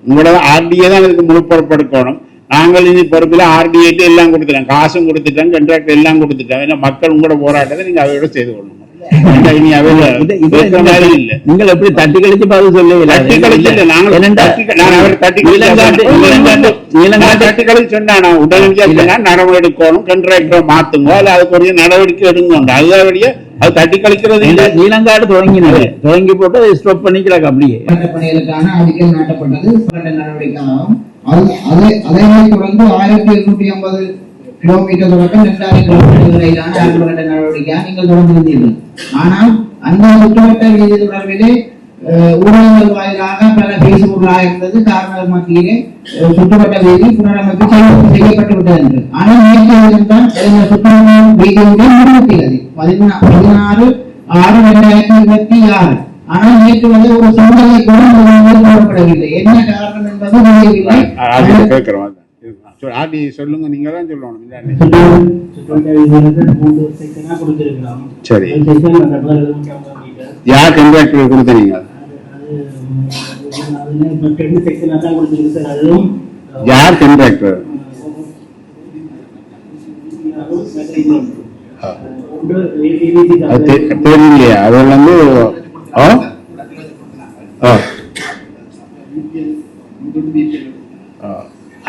உங்களோட ஆர்டிஏ தான் இதுக்கு முழு பொறுப்பெடுக்கணும். நாங்கள் இனி பொறுப்பில் ஆர்டிஏட்டு எல்லாம் கொடுத்துட்டோம், காசும் கொடுத்துட்டோம், கண்ட்ராக்ட் எல்லாம் கொடுத்துட்டோம். ஏன்னா மக்கள் உங்களோட போராட்டத்தை நீங்க அவையோட செய்து கொள்ளணும். நீங்கள் எப்படி தட்டி கழிச்சு பதில் சொல்லல? உடனடியாக நடவடிக்கை எடுக்கணும், கண்ட்ராக்டரை மாத்துங்க, அல்ல அதுக்குரிய நடவடிக்கை எடுங்க. அதுதான் அது தட்டி கழிக்கிறது. நீலங்காடு தொடங்கி போட்டு அதை ஸ்டாப் பண்ணிக்கிறாங்க. அப்படியே பணிகளுக்கான அடிக்கல் நாட்டப்பட்டது நடவடிக்கையாகும். அதே தொடர்ந்து 1750 கிலோமீட்டர் தொடக்கம் 2000 கிலோமீட்டர் வரையிலான ஆழ்வட்ட நடவடிக்கையாக நீங்கள் தொடர்ந்திருந்தீர்கள். ஆனால் அந்த சுற்றுவட்ட வீதி தொடர்பிலே ஊடகங்கள் வாயிலாக பல பேசுபொருளாக இருந்தது. காரணம் மத்தியிலே சுற்றுவட்ட வீதி புனரமைப்பு செய்யப்பட்டு விட்டது என்று. ஆனால் நேற்று தான் சுற்றுவட்ட வீதியுடைய முடிவுறுகிறது 16/6/2026. ஆனால் நேற்று வந்து ஒரு சூழலை கூட போடப்படவில்லை. என்ன காரணம் என்பது தெரியவில்லை. சொல்லுங்க, நீங்க தான் சொல்லணும். சரி, யார் கண்ட்ராக்டர் கொடுத்தீங்க? யார் கண்ட்ராக்டர்? தெரியலையா? அது வந்து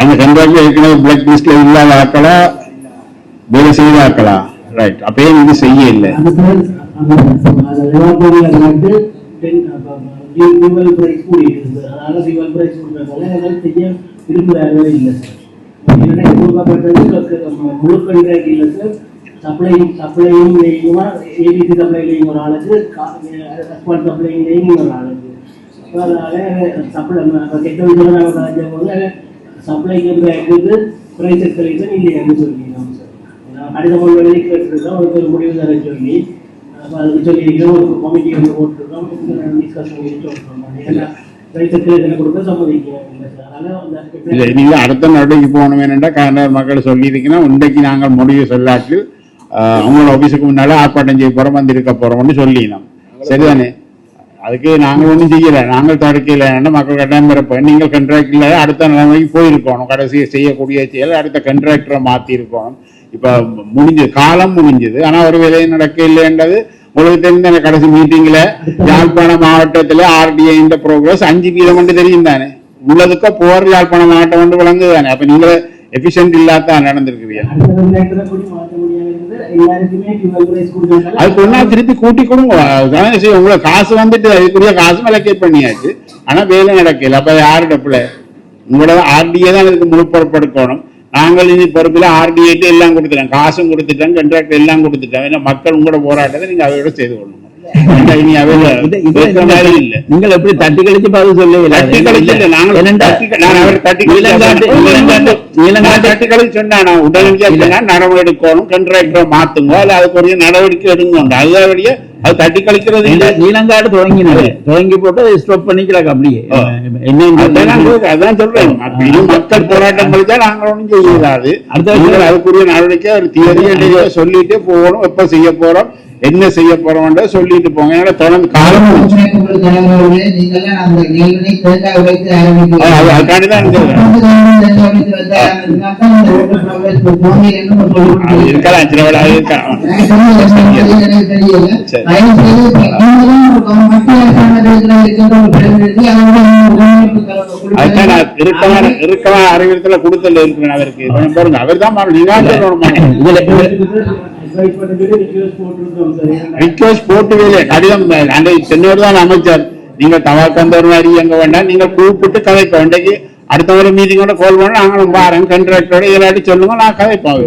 அந்த கண்ட்ராக்டர் ஏற்கனவே பிளாக் லிஸ்ட்ல இல்லாத ஆக்களா, வேலை செய்த ஆக்களா? ரைட். அப்பயே இது செய்ய இல்லை. சப்ளையும் ஏபிசி சப்ளைலையும் ஒரு ஆளுக்கு, சப்ளைலையும் ஒரு ஆளுக்கு. அதனால கெட்ட விஷயம் போது சப்ளைக்கு பிரைஸ் எஸ்கலேஷன் இல்லைன்னு சொல்லியிருக்கோம் சார். கடிதம் எழுதி கேட்டுருக்கோம், ஒரு முடிவு தர சொல்லி அதுக்கு சொல்லியிருக்கோம். ஒரு கமிட்டி வந்து போட்டுருக்கோம், டிஸ்கஸ் பண்ணி சொல்லிருக்கோம். பிரைஸ் எஸ்கலேஷன் கொடுக்க சம்மதிக்கிறோம் இல்லை சார். அதனால நீங்க அடுத்த நடவடிக்கை போகணும். என்னென்னா காரணம் மக்கள் சொல்லியிருக்கீங்கன்னா இன்றைக்கு நாங்கள் முடிவு சொல்லாட்டு அவங்களோட ஆபீஸுக்கு முன்னால ஆர்ப்பாட்டம் செய்ய போறோம், வந்து இருக்க போறோம்னு சொல்லிடணும். சரிதானே? அதுக்கு நாங்கள் ஒன்றும் செய்யலை, நாங்கள் தடுக்கல. மக்கள் கட்டாயம் இருப்போம். நீங்கள் கண்ட்ராக்டில் அடுத்த நிலைமைக்கு போயிருக்கணும். கடைசியை செய்யக்கூடிய செயல் அடுத்த கண்ட்ராக்டரை மாற்றி இருக்கணும். இப்போ முடிஞ்சது, காலம் முடிஞ்சது. ஆனால் ஒரு வேலையும் நடக்க இல்லைன்றது உங்களுக்கு தெரிந்த கடைசி மீட்டிங்கில் யாழ்ப்பாண மாவட்டத்தில் ஆர்டிஐ இந்த ப்ரோக்ரஸ் 5% தெரியும் தானே. உள்ளதுக்கு போற யாழ்ப்பாண மாவட்டம் வந்து விளங்குது தானே. அப்போ நீங்களே எஃபிஷியன்ட் இல்லாதான் நடந்திருக்கிறீங்க. அது கொண்டா திருப்பி கூட்டி கொடுங்க. உங்களை காசு வந்துட்டு அதுக்குரிய காசு அலோகேட் பண்ணியாச்சு. ஆனா வேலை நடக்கல. அப்ப யாரு டப்புல? உங்களோட ஆர்டிஏ தான் இதுக்கு முழு பொறுப்பெடுக்கணும். நாங்கள் இனி பொறுப்பில் ஆர்டிஏட்டு எல்லாம் கொடுத்துட்டோம், காசும் கொடுத்துட்டோம், கண்ட்ராக்ட் எல்லாம் கொடுத்துட்டோம். ஏன்னா மக்கள் உங்களோட போராட்டத்தை நீங்க அவையோட செய்து கொள்ளணும். நீங்கள் எப்படி தட்டி கழிச்சு பதில் சொல்லல? உடனடியாக நடவடிக்கை எடுக்கணும், கண்ட்ராக்டரை மாத்துங்க, அல்ல அதுக்குரிய நடவடிக்கை எடுங்க. அதுதான் அது தட்டி கழிக்கிறது. நீலங்காடு தொடங்கி போட்டு அதை ஸ்டாப் பண்ணிக்கிறாங்க. அப்படியே அதான் சொல்றேன். மக்கள் போராட்டம் தான் நாங்கள் ஒன்றும் செய்யலாது. அதுக்குரிய நடவடிக்கை ஒரு தியரியை சொல்லிட்டே போகணும். எப்ப செய்ய போறோம், என்ன செய்ய போறோம் சொல்லிட்டு போங்க. ஏன்னா தொடர்ந்து காலம் அதுக்காண்டிதான் இருக்கலாம். இருக்கமான அறிவியத்துல கொடுத்தல இருக்கிறேன். அவருக்கு பாருங்க, அவர் தான் ரிக்வெஸ்ட் போட்டுவே கடிதம் சென்னோர் தான் அமைச்சர். நீங்க தவாக்கந்தோர் மாதிரி எங்க வேண்டாம், நீங்க கூப்பிட்டு கதைப்போம். இன்றைக்கு அடுத்த ஒரு மீட்டிங்கோட கால் பண்ண நாங்களும் பாருங்க, கண்ட்ராக்டரோட இல்லாட்டி சொல்லுங்க, நான் கதைப்போம்.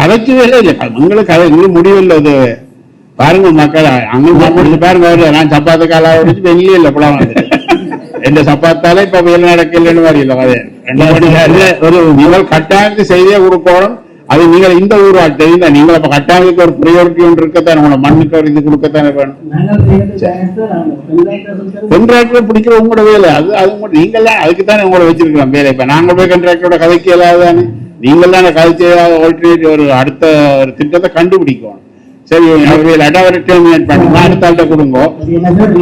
கதைச்சு வேலை இல்லை உங்களுக்கு, கதை உங்களுக்கு முடிவில்லை. அது பாருங்க மக்கள் அங்கே பாருங்க. நான் சப்பாத்து காலா ஒடிச்சு வெளியே இல்லை புலாம் எந்த சப்பாத்தால இப்ப வேலை நடக்கலன்னு மாதிரி இல்லை. கதை ஒரு நீங்கள் கட்டாயத்து செய்தியை கொடுக்கணும். அது நீங்கள் இந்த ஊர் தெரியுதா? நீங்கள் அப்ப கட்டாயத்துக்கு ஒரு ப்ரையாரிட்டி ஒன்று இருக்கத்தான், உங்களோட மண்ணுக்கு ஒரு இது கொடுக்கத்தானே வேணும். கண்ட்ராக்டர் பிடிக்கிற உங்களோட வேலை அது. அது நீங்கள்லாம் அதுக்குத்தானே உங்களை வச்சிருக்கலாம் வேலை. இப்ப நாங்க போய் கண்ட்ராக்டரோட கதைக்கு இல்லாதானே, நீங்கள் தானே கதைச்சு ஆல்டர்னேட்டிவ் ஒரு அடுத்த ஒரு திட்டத்தை கண்டுபிடிக்கணும். சரி லெட்டர் டெர்மினேட் பண்ணுங்க, அடுத்த ஆள்கிட்ட கொடுங்க. அது என்ன சார்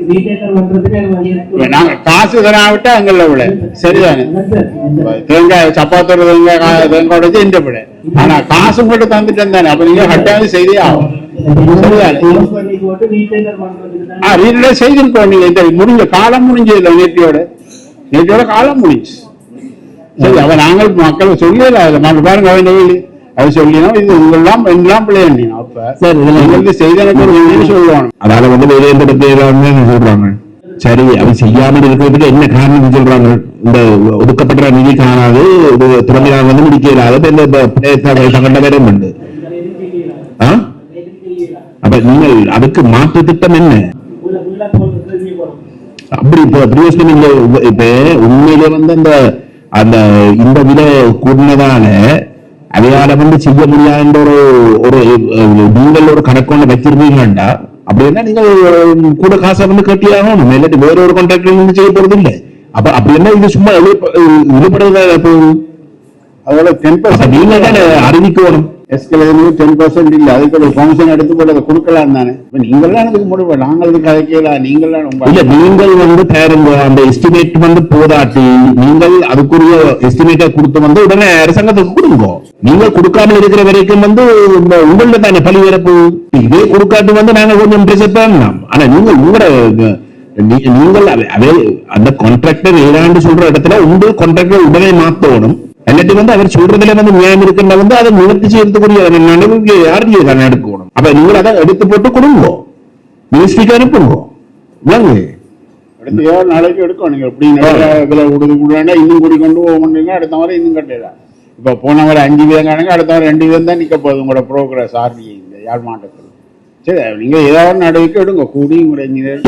ரீடேக்கர் பண்றதுக்கு நாங்க காசு தராவிட்டா எங்கள விட சரிதானே. தேங்காய் சப்பாத்தோட தேங்காய் உடைச்சு இந்த விட, ஆனா காசு மட்டும் தந்துட்டேன் தானே, அப்ப நீங்க கட்டாயம் செய்தே ஆகும். வீட்டுல செய்திருக்கோம். நீங்க இந்த முடிஞ்ச காலம் முடிஞ்சதில்லை, நேற்றையோட காலம் முடிஞ்சு. சரி, அவ நாங்கள் மக்களை சொல்லல, அதை பாருங்க அவன் அது சொல்லினா இது உங்களெல்லாம் எல்லாம் பிள்ளையாண்டி. அப்ப உங்களுக்கு செய்த சொல்லுவாங்க. அதால வேலையை சொல்றாங்க. சரி, அது செய்யாமல் இருக்கிறதுக்கு என்ன காரணம் சொல்றாங்க? இந்த ஒதுக்கப்பட்ட நிதி காணாது, திறமையாக முடிக்கல, சங்கட வேற உண்டு. அப்ப நீங்கள் அதுக்கு மாற்று திட்டம் என்ன? அப்படி இப்ப உண்மையிலே அந்த இந்த விலை கூடினதான அதையால செய்ய முடியாத ஒரு நீங்கள் ஒரு கணக்கு வச்சிருந்தீங்கன்னா, அப்படின்னா நீங்கள் கூட காசை கட்டியாகணும், இல்லாட்டி வேற ஒரு கான்ட்ராக்டர் செய்ய போறது இல்லை. அப்ப அப்படின்னா இது சும்மா விடுபடுறதா போகுது. அதோட 10% நீங்க தானே அறிவிக்கணும். எஸ்கலேஷனுக்கு 10% இல்ல, அதுக்கு ஒரு கமிஷன் எடுத்து போட்டு அதை கொடுக்கலாம் தானே. நீங்கள்லாம் எனக்கு முடிவு, நாங்கள் கதைக்கல, நீங்கள்லாம் இல்ல, நீங்கள் பாருங்க, அந்த எஸ்டிமேட் போதாட்டி நீங்கள் அதுக்குரிய எஸ்டிமேட்டை கொடுத்து உடனே அரசாங்கத்துக்கு கொடுங்க. நீங்க கொடுக்காமல் இருக்கிற வரைக்கும் உங்கள தானே பழி வரப்பு. இதே கொடுக்காட்டு நாங்க கொஞ்சம் பிரச்சனை பண்ணலாம். ஆனா நீங்கள் அந்த கான்ட்ராக்டர் ஏதாண்டு சொல்ற இடத்துல உங்கள் கான்ட்ராக்டர் உடனே மாத்தணும். எல்லாத்தையும் அவர் சொல்றதுல நியாயம் இருக்குன்னா அதை நிவர்த்தி செய்யறதுக்குரிய நடவடிக்கை யாரும் எடுக்கணும். அப்ப நீங்கள் அதை எடுத்து போட்டு கொடுங்க, மினிஸ்ட்ரிக்கு அனுப்புங்க. அடுத்த 7 நாளைக்கு எடுக்கும். நீங்க எப்படி கொடுக்க இன்னும் கூடி கொண்டு போக அடுத்த வாரம் இன்னும் கட்டலாம். இப்ப போன வாரம் 5 வீதம் காணுங்க, அடுத்த வாரம் 2 வீதம் தான் நிக்க போகுது உங்களோட ப்ரோக்ரஸ் ஆர்பிஐ இந்த யாழ் மாவட்டத்தில். சரி, நீங்க ஏதாவது நடவடிக்கை எடுங்க. கூடி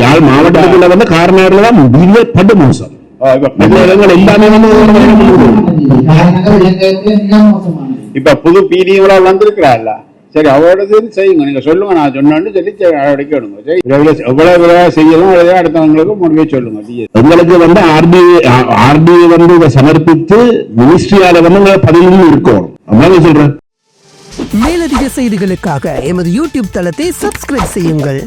யாழ் மாவட்டத்துக்குள்ள காரணம் தான் படு மோசம். எல்லாமே இப்ப புது பீடிங்களா வந்திருக்கிறாள். சரி, அவரோட செய்யுங்க, நீங்க சொல்லுங்க, நான் சொன்னேன்னு சொல்லி நடவடிக்கை எடுங்க. சரி, எவ்வளவு செய்யலாம் அடுத்தவங்களுக்கு முடிவே சொல்லுங்க. எங்களுக்கு ஆர்பிஐ இதை சமர்ப்பித்து மினிஸ்ட்ரியால பதிலும் இருக்கணும். சொல்றேன். மேலதிக செய்திகளுக்காக எமது யூடியூப் தளத்தை சப்ஸ்கிரைப் செய்யுங்கள்.